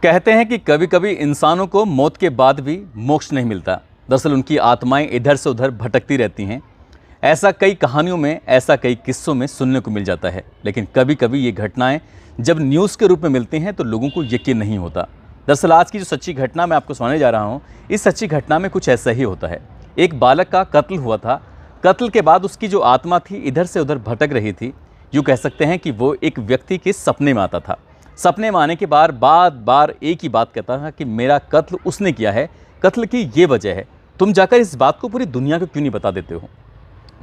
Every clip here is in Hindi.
कहते हैं कि कभी कभी इंसानों को मौत के बाद भी मोक्ष नहीं मिलता। दरअसल उनकी आत्माएं इधर से उधर भटकती रहती हैं। ऐसा कई कहानियों में, ऐसा कई किस्सों में सुनने को मिल जाता है। लेकिन कभी कभी ये घटनाएं जब न्यूज़ के रूप में मिलती हैं तो लोगों को यकीन नहीं होता। दरअसल आज की जो सच्ची घटना मैं आपको सुनाने जा रहा हूँ, इस सच्ची घटना में कुछ ऐसा ही होता है। एक बालक का कत्ल हुआ था। कत्ल के बाद उसकी जो आत्मा थी इधर से उधर भटक रही थी। यूँ कह सकते हैं कि वो एक व्यक्ति के सपने में आता था। सपने में आने के बाद बार बार एक ही बात कहता था कि मेरा कत्ल उसने किया है, कत्ल की ये वजह है, तुम जाकर इस बात को पूरी दुनिया को क्यों नहीं बता देते हो।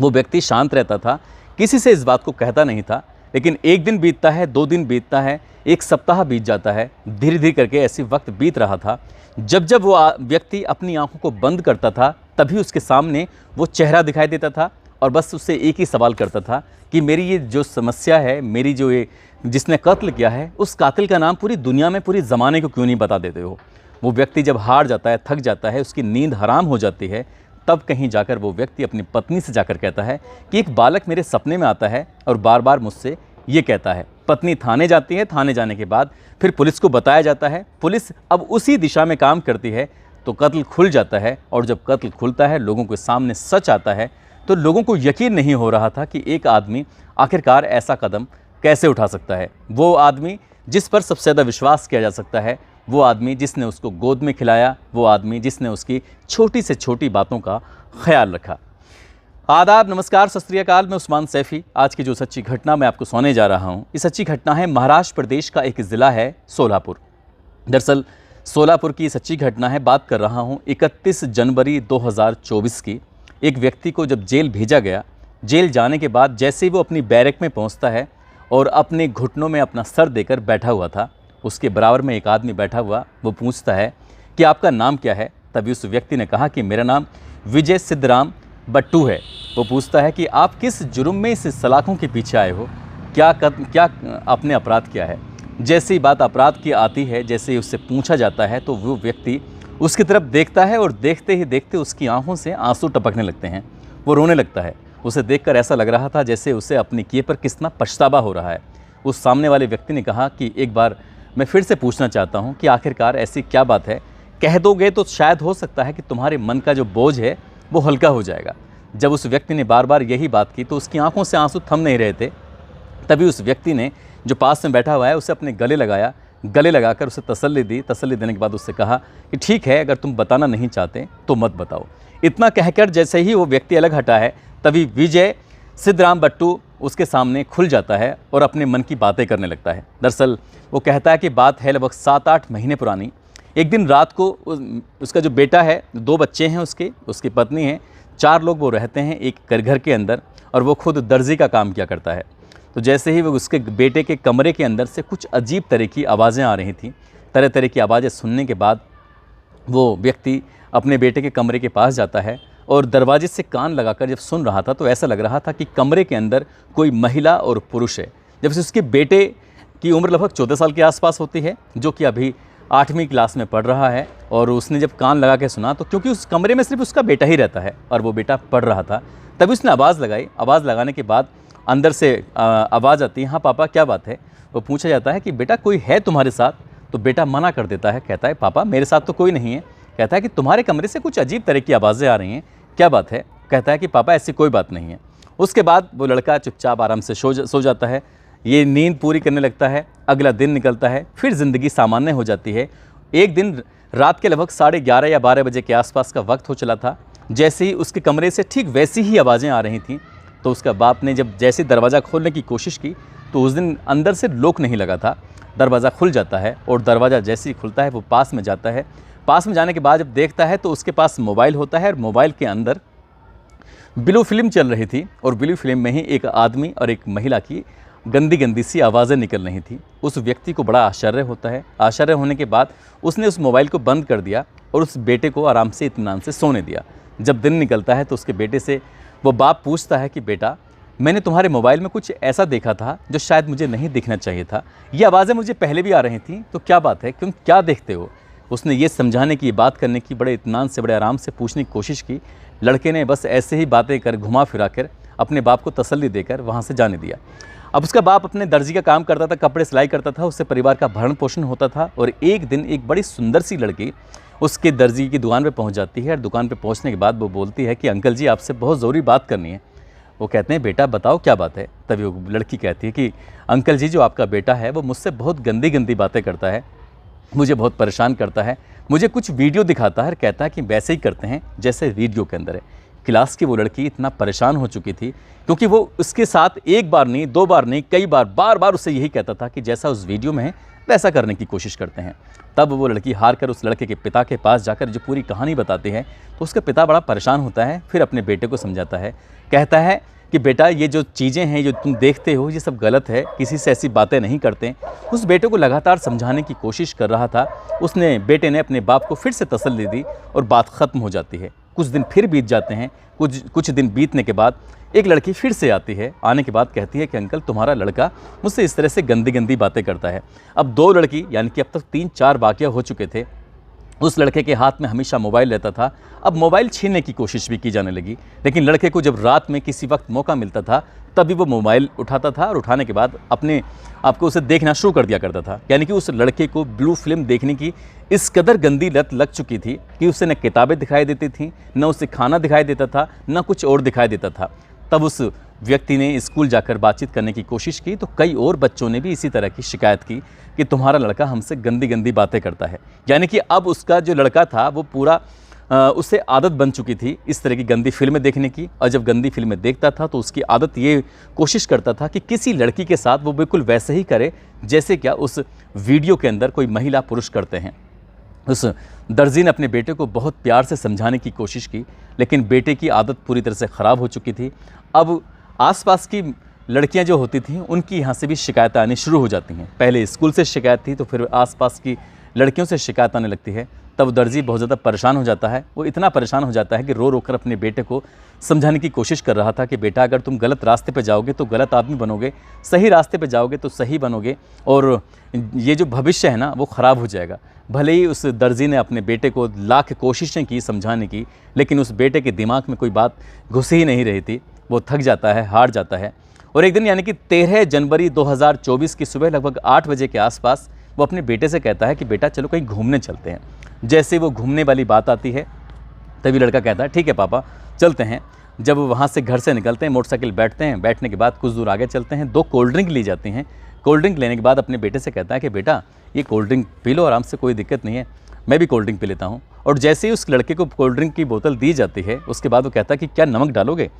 वो व्यक्ति शांत रहता था, किसी से इस बात को कहता नहीं था। लेकिन एक दिन बीतता है, 2 दिन बीतता है, एक सप्ताह बीत जाता है। धीरे धीरे करके ऐसी वक्त बीत रहा था जब जब वो व्यक्ति अपनी आंखों को बंद करता था तभी उसके सामने वो चेहरा दिखाई देता था और बस उससे एक ही सवाल करता था कि मेरी ये जो समस्या है, मेरी जो ये जिसने कत्ल किया है, उस कातिल का नाम पूरी दुनिया में, पूरी ज़माने को क्यों नहीं बता देते हो। वो व्यक्ति जब हार जाता है, थक जाता है, उसकी नींद हराम हो जाती है, तब कहीं जाकर वो व्यक्ति अपनी पत्नी से जाकर कहता है कि एक बालक मेरे सपने में आता है और बार बार मुझसे ये कहता है। पत्नी थाने जाती है, थाने जाने के बाद फिर पुलिस को बताया जाता है। पुलिस अब उसी दिशा में काम करती है तो कत्ल खुल जाता है। और जब कत्ल खुलता है, लोगों के सामने सच आता है, तो लोगों को यकीन नहीं हो रहा था कि एक आदमी आखिरकार ऐसा कदम कैसे उठा सकता है। वो आदमी जिस पर सबसे ज़्यादा विश्वास किया जा सकता है, वो आदमी जिसने उसको गोद में खिलाया, वो आदमी जिसने उसकी छोटी से छोटी बातों का ख्याल रखा। आदाब, नमस्कार, सत श्री अकाल। मैं उस्मान सैफ़ी। आज की जो सच्ची घटना मैं आपको सुनाने जा रहा हूँ, ये सच्ची घटना है महाराष्ट्र प्रदेश का एक ज़िला है सोलापुर। दरअसल सोलापुर की सच्ची घटना है। बात कर रहा हूँ 31 जनवरी 2024 की। एक व्यक्ति को जब जेल भेजा गया, जेल जाने के बाद जैसे ही वो अपनी बैरक में पहुँचता है और अपने घुटनों में अपना सर देकर बैठा हुआ था, उसके बराबर में एक आदमी बैठा हुआ, वो पूछता है कि आपका नाम क्या है। तभी उस व्यक्ति ने कहा कि मेरा नाम विजय सिद्धराम बट्टू है। वो पूछता है कि आप किस जुर्म में इस सलाखों के पीछे आए हो, क्या आपने अपराध किया है। जैसे ही बात अपराध की आती है, जैसे ही उससे पूछा जाता है, तो वो व्यक्ति उसकी तरफ देखता है और देखते ही देखते उसकी आंखों से आंसू टपकने लगते हैं। वो रोने लगता है। उसे देखकर ऐसा लग रहा था जैसे उसे अपने किए पर कितना पछतावा हो रहा है। उस सामने वाले व्यक्ति ने कहा कि एक बार मैं फिर से पूछना चाहता हूँ कि आखिरकार ऐसी क्या बात है, कह दोगे तो शायद हो सकता है कि तुम्हारे मन का जो बोझ है वो हल्का हो जाएगा। जब उस व्यक्ति ने बार बार यही बात की तो उसकी आंखों से आंसू थम नहीं रहे थे। तभी उस व्यक्ति ने जो पास में बैठा हुआ है उसे अपने गले लगाया, गले लगाकर उसे तसल्ली दी। तसल्ली देने के बाद उससे कहा कि ठीक है, अगर तुम बताना नहीं चाहते तो मत बताओ। इतना कहकर जैसे ही वो व्यक्ति अलग हटा है, तभी विजय सिद्धराम बट्टू उसके सामने खुल जाता है और अपने मन की बातें करने लगता है। दरअसल वो कहता है कि बात है लगभग 7-8 महीने पुरानी। एक दिन रात को उसका जो बेटा है, 2 बच्चे हैं उसकी पत्नी है, 4 लोग वो रहते हैं एक घर के अंदर, और वो खुद दर्जी का काम किया करता है। तो जैसे ही वो उसके बेटे के कमरे के अंदर से कुछ अजीब तरह की आवाज़ें आ रही थीं। तरह तरह की आवाज़ें सुनने के बाद वो व्यक्ति अपने बेटे के कमरे के पास जाता है और दरवाजे से कान लगाकर जब सुन रहा था तो ऐसा लग रहा था कि कमरे के अंदर कोई महिला और पुरुष है। जब से उसके बेटे की उम्र लगभग 14 साल के आसपास होती है, जो कि अभी 8वीं क्लास में पढ़ रहा है। और उसने जब कान लगा के सुना तो क्योंकि उस कमरे में सिर्फ उसका बेटा ही रहता है और वो बेटा पढ़ रहा था, तभी उसने आवाज़ लगाई। आवाज़ लगाने के बाद अंदर से आवाज़ आती है, हाँ पापा क्या बात है। वो पूछा जाता है कि बेटा कोई है तुम्हारे साथ। तो बेटा मना कर देता है, कहता है पापा मेरे साथ तो कोई नहीं है। कहता है कि तुम्हारे कमरे से कुछ अजीब तरह की आवाज़ें आ रही हैं, क्या बात है। कहता है कि पापा ऐसी कोई बात नहीं है। उसके बाद वो लड़का चुपचाप आराम से सो जाता है। ये नींद पूरी करने लगता है। अगला दिन निकलता है, फिर ज़िंदगी सामान्य हो जाती है। एक दिन रात के लगभग 11:30 या 12 बजे के आसपास का वक्त हो चला था। जैसे ही उसके कमरे से ठीक वैसी ही आवाज़ें आ रही थीं, तो उसका बाप ने जब जैसे दरवाज़ा खोलने की कोशिश की तो उस दिन अंदर से लॉक नहीं लगा था। दरवाज़ा खुल जाता है और दरवाज़ा जैसे ही खुलता है वो पास में जाता है। पास में जाने के बाद जब देखता है तो उसके पास मोबाइल होता है और मोबाइल के अंदर ब्लू फिल्म चल रही थी और ब्लू फिल्म में ही एक आदमी और एक महिला की गंदी गंदी सी आवाज़ें निकल रही थी। उस व्यक्ति को बड़ा आश्चर्य होता है। आश्चर्य होने के बाद उसने उस मोबाइल को बंद कर दिया और उस बेटे को आराम से इत्मीनान से सोने दिया। जब दिन निकलता है तो उसके बेटे से वो बाप पूछता है कि बेटा मैंने तुम्हारे मोबाइल में कुछ ऐसा देखा था जो शायद मुझे नहीं दिखना चाहिए था। ये आवाज़ें मुझे पहले भी आ रही थी, तो क्या बात है, क्या देखते हो। उसने ये समझाने की, बात करने की, बड़े इत्मीनान से, बड़े आराम से पूछने की कोशिश की। लड़के ने बस ऐसे ही बातें कर, घुमा फिरा कर अपने बाप को तसल्ली देकर वहाँ से जाने दिया। अब उसका बाप अपने दर्जी का काम करता था, कपड़े सिलाई करता था, उससे परिवार का भरण पोषण होता था। और एक दिन एक बड़ी सुंदर सी लड़की उसके दर्जी की दुकान पे पहुंच जाती है और दुकान पे पहुंचने के बाद वो बोलती है कि अंकल जी आपसे बहुत ज़रूरी बात करनी है। वो कहते हैं बेटा बताओ क्या बात है। तभी वो लड़की कहती है कि अंकल जी जो आपका बेटा है वो मुझसे बहुत गंदी गंदी बातें करता है, मुझे बहुत परेशान करता है, मुझे कुछ वीडियो दिखाता है और कहता है कि वैसे ही करते हैं जैसे वीडियो के अंदर है। क्लास की वो लड़की इतना परेशान हो चुकी थी क्योंकि वो उसके साथ एक बार नहीं, दो बार नहीं, कई बार बार बार उससे यही कहता था कि जैसा उस वीडियो में है वैसा करने की कोशिश करते हैं। तब वो लड़की हार कर उस लड़के के पिता के पास जाकर जो पूरी कहानी बताती है तो उसका पिता बड़ा परेशान होता है। फिर अपने बेटे को समझाता है, कहता है कि बेटा ये जो चीज़ें हैं जो तुम देखते हो ये सब गलत है, किसी से ऐसी बातें नहीं करते। उस बेटे को लगातार समझाने की कोशिश कर रहा था। उसने बेटे ने अपने बाप को फिर से तसल्ली दी और बात ख़त्म हो जाती है। कुछ दिन फिर बीत जाते हैं। कुछ दिन बीतने के बाद एक लड़की फिर से आती है। आने के बाद कहती है कि अंकल तुम्हारा लड़का मुझसे इस तरह से गंदी गंदी बातें करता है। अब दो लड़की यानी कि अब तक 3-4 वाक़या हो चुके थे। उस लड़के के हाथ में हमेशा मोबाइल रहता था। अब मोबाइल छीनने की कोशिश भी की जाने लगी, लेकिन लड़के को जब रात में किसी वक्त मौका मिलता था तभी वो मोबाइल उठाता था और उठाने के बाद अपने आपको उसे देखना शुरू कर दिया करता था। यानी कि उस लड़के को ब्लू फिल्म देखने की इस कदर गंदी लत लग चुकी थी कि उसे न किताबें दिखाई देती थीं, न उसे खाना दिखाई देता था, न कुछ और दिखाई देता था। तब उस व्यक्ति ने स्कूल जाकर बातचीत करने की कोशिश की तो कई और बच्चों ने भी इसी तरह की शिकायत की कि तुम्हारा लड़का हमसे गंदी गंदी बातें करता है। यानी कि अब उसका जो लड़का था वो पूरा उससे आदत बन चुकी थी इस तरह की गंदी फिल्में देखने की। और जब गंदी फिल्में देखता था तो उसकी आदत ये कोशिश करता था कि किसी लड़की के साथ वो बिल्कुल वैसे ही करे जैसे क्या उस वीडियो के अंदर कोई महिला पुरुष करते हैं। उस दर्जी ने अपने बेटे को बहुत प्यार से समझाने की कोशिश की, लेकिन बेटे की आदत पूरी तरह से ख़राब हो चुकी थी। अब आसपास की लड़कियां जो होती थीं उनकी यहाँ से भी शिकायत आनी शुरू हो जाती हैं। पहले स्कूल से शिकायत थी तो फिर आसपास की लड़कियों से शिकायत आने लगती है। तब दर्जी बहुत ज़्यादा परेशान हो जाता है। वो इतना परेशान हो जाता है कि रो रो कर अपने बेटे को समझाने की कोशिश कर रहा था कि बेटा अगर तुम गलत रास्ते पे जाओगे तो गलत आदमी बनोगे, सही रास्ते पे जाओगे तो सही बनोगे और ये जो भविष्य है ना वो ख़राब हो जाएगा। भले ही उस दर्जी ने अपने बेटे को लाख कोशिशें की समझाने की, लेकिन उस बेटे के दिमाग में कोई बात घुस ही नहीं रही थी। वो थक जाता है, हार जाता है। और एक दिन यानी कि 13 जनवरी 2024 की सुबह लगभग 8 बजे के आसपास वो अपने बेटे से कहता है कि बेटा चलो कहीं घूमने चलते हैं। जैसे वो घूमने वाली बात आती है तभी लड़का कहता है ठीक है पापा चलते हैं। जब वहाँ से घर से निकलते हैं, मोटरसाइकिल बैठते हैं, बैठने के बाद कुछ दूर आगे चलते हैं, 2 कोल्ड ड्रिंक ली जाती हैं। कोल्ड ड्रिंक लेने के बाद अपने बेटे से कहता है कि बेटा ये कोल्ड ड्रिंक पी लो आराम से, कोई दिक्कत नहीं है, मैं भी कोल्ड ड्रिंक पी लेता हूँ। और जैसे ही उस लड़के को कोल्ड ड्रिंक की बोतल दी जाती है उसके बाद वो कहता है कि क्या नमक डालोगे?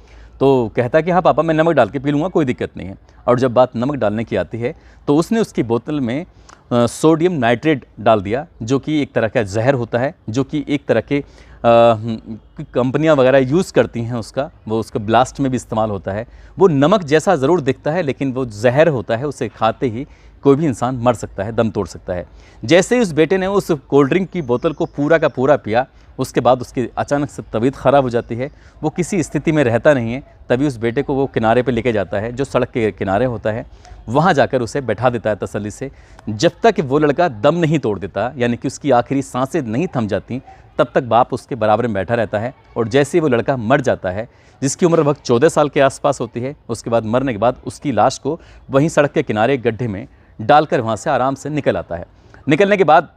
तो कहता है कि हाँ पापा मैं नमक डाल के पी लूँगा, कोई दिक्कत नहीं है। और जब बात नमक डालने की आती है तो उसने उसकी बोतल में सोडियम नाइट्रेट डाल दिया, जो कि एक तरह का जहर होता है, जो कि एक तरह के कंपनियां वगैरह यूज़ करती हैं वो उसका ब्लास्ट में भी इस्तेमाल होता है। वो नमक जैसा ज़रूर दिखता है लेकिन वो जहर होता है, उसे खाते ही कोई भी इंसान मर सकता है, दम तोड़ सकता है। जैसे ही उस बेटे ने उस कोल्ड ड्रिंक की बोतल को पूरा का पूरा पिया उसके बाद उसकी अचानक से तबीयत ख़राब हो जाती है। वो किसी स्थिति में रहता नहीं है। तभी उस बेटे को वो किनारे पे लेके जाता है, जो सड़क के किनारे होता है, वहाँ जाकर उसे बैठा देता है तसल्ली से। जब तक वो लड़का दम नहीं तोड़ देता, यानी कि उसकी आखिरी सांसें नहीं थम जाती, तब तक बाप उसके बराबर में बैठा रहता है। और जैसे ही वो लड़का मर जाता है, जिसकी उम्र लगभग 14 साल के आसपास होती है, उसके बाद मरने के बाद उसकी लाश को वहीं सड़क के किनारे एक गड्ढे में डालकर वहाँ से आराम से निकल आता है। निकलने के बाद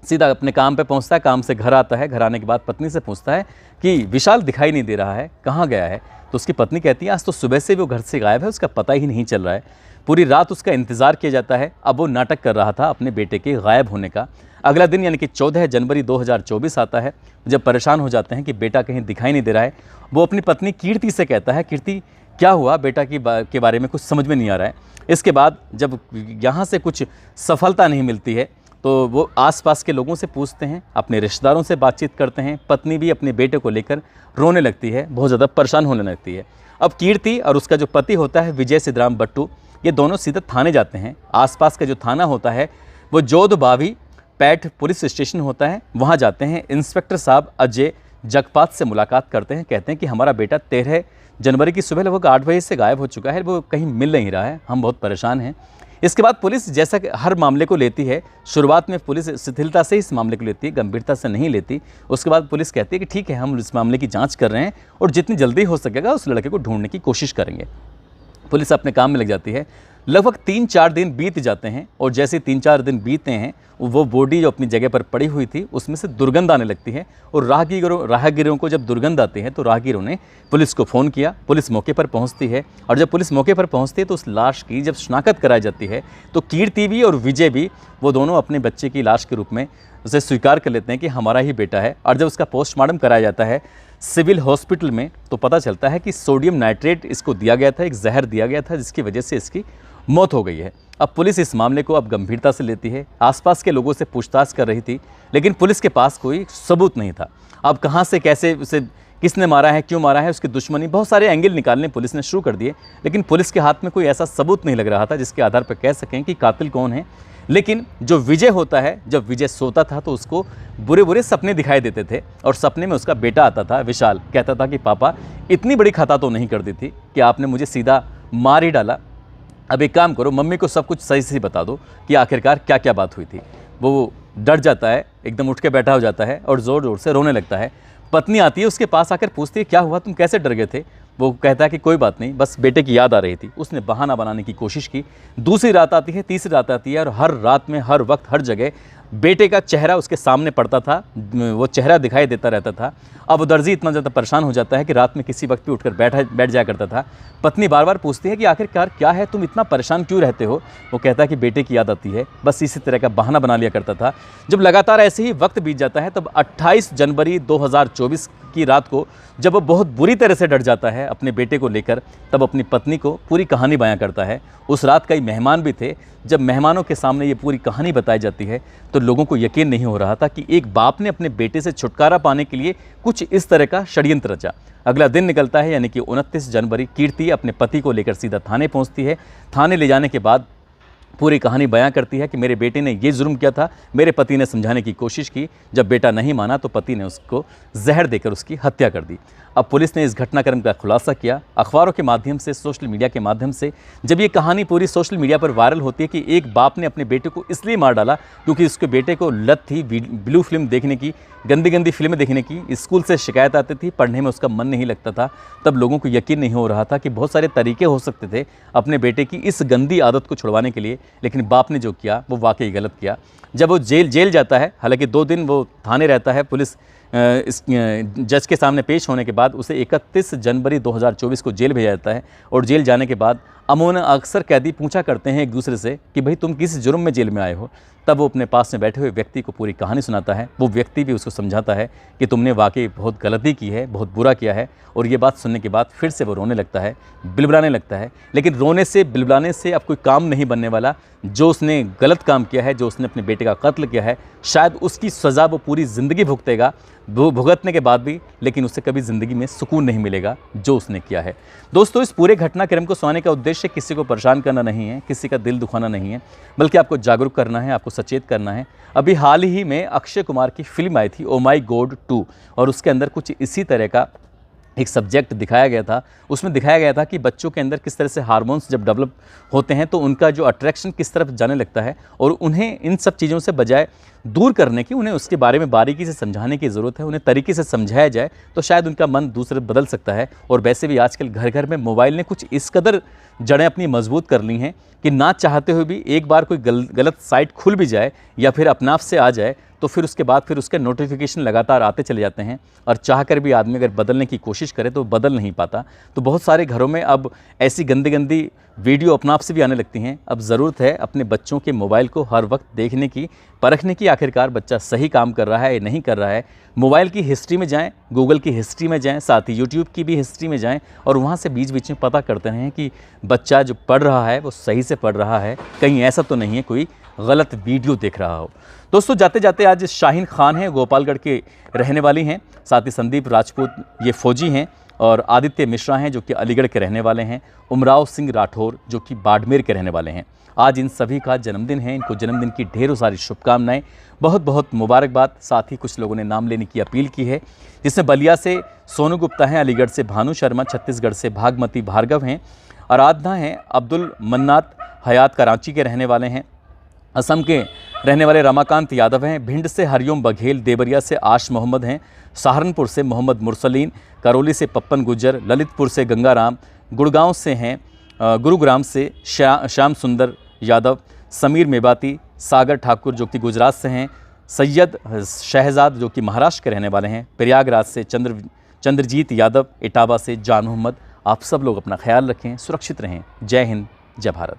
सीधा अपने काम पे पहुंचता है, काम से घर आता है। घर आने के बाद पत्नी से पूछता है कि विशाल दिखाई नहीं दे रहा है, कहाँ गया है? तो उसकी पत्नी कहती है आज तो सुबह से वो घर से गायब है, उसका पता ही नहीं चल रहा है। पूरी रात उसका इंतज़ार किया जाता है। अब वो नाटक कर रहा था अपने बेटे के गायब होने का। अगला दिन यानी कि 14 जनवरी 2024 आता है। जब परेशान हो जाते हैं कि बेटा कहीं दिखाई नहीं दे रहा है, वो अपनी पत्नी कीर्ति से कहता है कीर्ति क्या हुआ, बेटा के बारे में कुछ समझ में नहीं आ रहा है। इसके बाद जब यहाँ से कुछ सफलता नहीं मिलती है तो वो आसपास के लोगों से पूछते हैं, अपने रिश्तेदारों से बातचीत करते हैं। पत्नी भी अपने बेटे को लेकर रोने लगती है, बहुत ज़्यादा परेशान होने लगती है। अब कीर्ति और उसका जो पति होता है विजय सिद्धराम बट्टू, ये दोनों सीधे थाने जाते हैं। आसपास का जो थाना होता है वो जोधबावी पैठ पुलिस स्टेशन होता है, वहाँ जाते हैं। इंस्पेक्टर साहब अजय जगपात से मुलाकात करते हैं। कहते हैं कि हमारा बेटा 13 जनवरी की सुबह लगभग 8 बजे से गायब हो चुका है, वो कहीं मिल नहीं रहा है, हम बहुत परेशान हैं। इसके बाद पुलिस जैसा कि हर मामले को लेती है, शुरुआत में पुलिस शिथिलता से इस मामले को लेती है, गंभीरता से नहीं लेती। उसके बाद पुलिस कहती है कि ठीक है हम इस मामले की जांच कर रहे हैं और जितनी जल्दी हो सकेगा उस लड़के को ढूंढने की कोशिश करेंगे। पुलिस अपने काम में लग जाती है। लगभग 3-4 दिन बीत जाते हैं और जैसे 3-4 दिन बीतते हैं वो बॉडी जो अपनी जगह पर पड़ी हुई थी उसमें से दुर्गंध आने लगती है। और राहगीरों को जब दुर्गंध आती है तो राहगीरों ने पुलिस को फ़ोन किया। पुलिस मौके पर पहुंचती है और जब पुलिस मौके पर पहुंचती है तो उस लाश की जब शिनाख्त कराई जाती है तो कीर्ति भी और विजय भी, वो दोनों अपने बच्चे की लाश के रूप में उसे स्वीकार कर लेते हैं कि हमारा ही बेटा है। और जब उसका पोस्टमार्टम कराया जाता है सिविल हॉस्पिटल में तो पता चलता है कि सोडियम नाइट्रेट इसको दिया गया था, एक जहर दिया गया था जिसकी वजह से इसकी मौत हो गई है। अब पुलिस इस मामले को अब गंभीरता से लेती है। आसपास के लोगों से पूछताछ कर रही थी लेकिन पुलिस के पास कोई सबूत नहीं था। अब कहाँ से कैसे उसे किसने मारा है, क्यों मारा है, उसकी दुश्मनी, बहुत सारे एंगल निकालने पुलिस ने शुरू कर दिए लेकिन पुलिस के हाथ में कोई ऐसा सबूत नहीं लग रहा था जिसके आधार पर कह सकें कि कातिल कौन है। लेकिन जो विजय होता है, जब विजय सोता था तो उसको बुरे बुरे सपने दिखाई देते थे और सपने में उसका बेटा आता था विशाल, कहता था कि पापा इतनी बड़ी खता तो नहीं कर दी थी कि आपने मुझे सीधा मार ही डाला। अब एक काम करो, मम्मी को सब कुछ सही से बता दो कि आखिरकार क्या क्या बात हुई थी। वो डर जाता है, एकदम उठ के बैठा हो जाता है और ज़ोर ज़ोर से रोने लगता है। पत्नी आती है, उसके पास आकर पूछती है क्या हुआ, तुम कैसे डर गए थे। वो कहता है कि कोई बात नहीं, बस बेटे की याद आ रही थी। उसने बहाना बनाने की कोशिश की। दूसरी रात आती है, तीसरी रात आती है और हर रात में, हर वक्त, हर जगह बेटे का चेहरा उसके सामने पड़ता था, वो चेहरा दिखाई देता रहता था। अब वो दर्जी इतना ज़्यादा परेशान हो जाता है कि रात में किसी वक्त भी उठकर बैठ जाया करता था। पत्नी बार बार पूछती है कि आखिरकार क्या है, तुम इतना परेशान क्यों रहते हो। वो कहता है कि बेटे की याद आती है, बस इसी तरह का बहाना बना लिया करता था। जब लगातार ऐसे ही वक्त बीत जाता है तब 28 जनवरी 2024 की रात को जब वो बहुत बुरी तरह से डर जाता है अपने बेटे को लेकर, तब अपनी पत्नी को पूरी कहानी बयां करता है। उस रात कई मेहमान भी थे। जब मेहमानों के सामने ये पूरी कहानी बताई जाती है तो लोगों को यकीन नहीं हो रहा था कि एक बाप ने अपने बेटे से छुटकारा पाने के लिए कुछ इस तरह का षड्यंत्र रचा। अगला दिन निकलता है यानी कि 29 जनवरी। कीर्ति अपने पति को लेकर सीधा थाने पहुंचती है। थाने ले जाने के बाद पूरी कहानी बयां करती है कि मेरे बेटे ने ये जुर्म किया था। मेरे पति ने समझाने की कोशिश की, जब बेटा नहीं माना तो पति ने उसको जहर देकर उसकी हत्या कर दी। अब पुलिस ने इस घटनाक्रम का खुलासा किया। अखबारों के माध्यम से, सोशल मीडिया के माध्यम से जब ये कहानी पूरी सोशल मीडिया पर वायरल होती है कि एक बाप ने अपने बेटे को इसलिए मार डाला क्योंकि उसके बेटे को लत थी ब्लू फिल्म देखने की, गंदी गंदी फिल्में देखने की। स्कूल से शिकायत आती थी, पढ़ने में उसका मन नहीं लगता था। तब लोगों को यकीन नहीं हो रहा था कि बहुत सारे तरीके हो सकते थे अपने बेटे की इस गंदी आदत को छुड़वाने के लिए, लेकिन बाप ने जो किया वो वाकई गलत किया। जब वो जेल जाता है, हालांकि 2 दिन वो थाने रहता है, पुलिस इस जज के सामने पेश होने के बाद उसे 31 जनवरी 2024 को जेल भेजा जाता है। और जेल जाने के बाद अमूमन अक्सर कैदी पूछा करते हैं एक दूसरे से कि भाई तुम किस जुर्म में जेल में आए हो। तब वो अपने पास में बैठे हुए व्यक्ति को पूरी कहानी सुनाता है। वो व्यक्ति भी उसको समझाता है कि तुमने वाकई बहुत गलती की है, बहुत बुरा किया है। और ये बात सुनने के बाद फिर से वो रोने लगता है, बिलबिलाने लगता है। लेकिन रोने से, बिलबिलाने से अब कोई काम नहीं बनने वाला। जो उसने गलत काम किया है, जो उसने अपने बेटे का कत्ल किया है, शायद उसकी सज़ा वो पूरी ज़िंदगी भुगतेगा, वो भुगतने के बाद भी, लेकिन उसे कभी ज़िंदगी में सुकून नहीं मिलेगा जो उसने किया है। दोस्तों, इस पूरे घटनाक्रम को सुनाने का उद्देश्य किसी को परेशान करना नहीं है, किसी का दिल दुखाना नहीं है, बल्कि आपको जागरूक करना है, आपको सचेत करना है। अभी हाल ही में अक्षय कुमार की फिल्म आई थी ओ माई गॉड 2 और उसके अंदर कुछ इसी तरह का एक सब्जेक्ट दिखाया गया था। उसमें दिखाया गया था कि बच्चों के अंदर किस तरह से हार्मोन्स जब डेवलप होते हैं तो उनका जो अट्रैक्शन किस तरफ जाने लगता है और उन्हें इन सब चीज़ों से बजाय दूर करने की, उन्हें उसके बारे में बारीकी से समझाने की ज़रूरत है। उन्हें तरीके से समझाया जाए तो शायद उनका मन दूसरे बदल सकता है। और वैसे भी आजकल घर घर में मोबाइल ने कुछ इस कदर जड़ें अपनी मजबूत कर ली हैं कि ना चाहते हुए भी एक बार कोई गलत साइट खुल भी जाए या फिर अपने आप से आ जाए तो फिर उसके बाद फिर उसके नोटिफिकेशन लगातार आते चले जाते हैं। और चाहकर भी आदमी अगर बदलने की कोशिश करे तो बदल नहीं पाता। तो बहुत सारे घरों में अब ऐसी गंदी गंदी वीडियो अपने आप से भी आने लगती हैं। अब ज़रूरत है अपने बच्चों के मोबाइल को हर वक्त देखने की, परखने की, आखिरकार बच्चा सही काम कर रहा है या नहीं कर रहा है। मोबाइल की हिस्ट्री में जाएं, गूगल की हिस्ट्री में जाएं, साथ ही यूट्यूब की भी हिस्ट्री में जाएं और वहाँ से बीच बीच में पता करते रहें कि बच्चा जो पढ़ रहा है वो सही से पढ़ रहा है, कहीं ऐसा तो नहीं है कोई गलत वीडियो देख रहा हो। दोस्तों, जाते जाते आज शाहीन खान हैं, गोपालगढ़ के रहने वाली हैं। साथ ही संदीप राजपूत ये फौजी हैं और आदित्य मिश्रा हैं जो कि अलीगढ़ के रहने वाले हैं। उमराव सिंह राठौर जो कि बाड़मेर के रहने वाले हैं। आज इन सभी का जन्मदिन है। इनको जन्मदिन की ढेरों सारी शुभकामनाएं, बहुत बहुत मुबारकबाद। साथ ही कुछ लोगों ने नाम लेने की अपील की है, जिसमें बलिया से सोनू गुप्ता हैं, अलीगढ़ से भानु शर्मा, छत्तीसगढ़ से भागमती भार्गव हैं, आराधना हैं, अब्दुल मन्नात हयात कराची के रहने वाले हैं, असम के रहने वाले रमाकांत यादव हैं, भिंड से हरिओम बघेल, देवरिया से आश मोहम्मद हैं, सहारनपुर से मोहम्मद मुरसलीन, करौली से पप्पन गुज्जर, ललितपुर से गंगाराम, गुड़गांव से हैं गुरुग्राम से श्याम सुंदर यादव, समीर मेवाती, सागर ठाकुर जो कि गुजरात से हैं, सैयद शहजाद जो कि महाराष्ट्र के रहने वाले हैं, प्रयागराज से चंद्रजीत यादव, इटावा से जान मोहम्मद। आप सब लोग अपना ख्याल रखें, सुरक्षित रहें। जय हिंद, जय भारत।